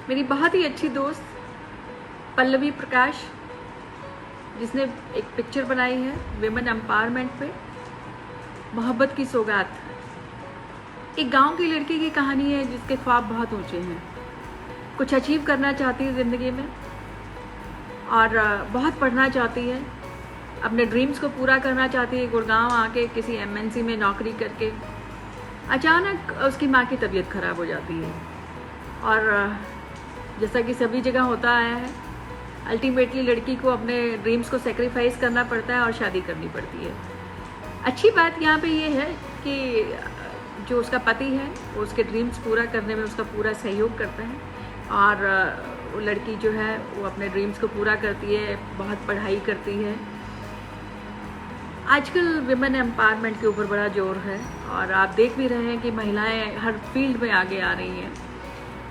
मेरी बहुत ही अच्छी दोस्त पल्लवी प्रकाश, जिसने एक पिक्चर बनाई है विमेन एम्पावरमेंट पे, मोहब्बत की सौगात। एक गांव की लड़की की कहानी है जिसके ख्वाब बहुत ऊंचे हैं, कुछ अचीव करना चाहती है ज़िंदगी में और बहुत पढ़ना चाहती है, अपने ड्रीम्स को पूरा करना चाहती है। गुड़गांव आके किसी एमएनसी में नौकरी करके अचानक उसकी माँ की तबीयत ख़राब हो जाती है और जैसा कि सभी जगह होता आया है, अल्टीमेटली लड़की को अपने ड्रीम्स को सेक्रीफाइस करना पड़ता है और शादी करनी पड़ती है। अच्छी बात यहाँ पे ये है कि जो उसका पति है वो उसके ड्रीम्स पूरा करने में उसका पूरा सहयोग करता है और वो लड़की जो है वो अपने ड्रीम्स को पूरा करती है, बहुत पढ़ाई करती है। आजकल विमेन एम्पावरमेंट के ऊपर बड़ा जोर है और आप देख भी रहे हैं कि महिलाएं हर फील्ड में आगे आ रही हैं।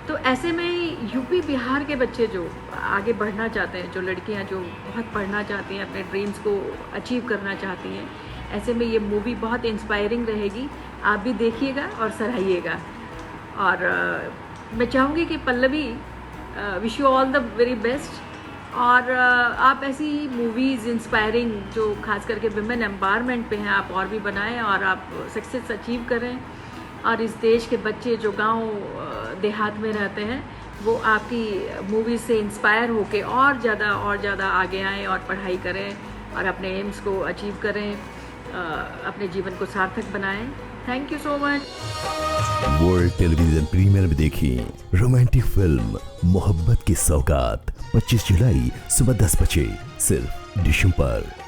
तो ऐसे में यूपी बिहार के बच्चे जो आगे बढ़ना चाहते हैं, जो लड़कियां जो बहुत पढ़ना चाहती हैं, अपने ड्रीम्स को अचीव करना चाहती हैं, ऐसे में ये मूवी बहुत इंस्पायरिंग रहेगी। आप भी देखिएगा और सराहिएगा। और मैं चाहूँगी कि Pallavi, wish you all the very best. और आप ऐसी मूवीज़ इंस्पायरिंग जो खास करके विमेन एम्पावरमेंट पे हैं, आप और भी बनाएं और आप सक्सेस अचीव करें और इस देश के बच्चे जो गांव देहात में रहते हैं वो आपकी मूवीज़ से इंस्पायर होके और ज़्यादा आगे आएँ और पढ़ाई करें और अपने एम्स को अचीव करें, अपने जीवन को सार्थक बनाएं। Thank you so much. World television premiere में देखिए रोमांटिक फिल्म मोहब्बत की सौगात 25 जुलाई सुबह 10 बजे सिर्फ डिशुम पर।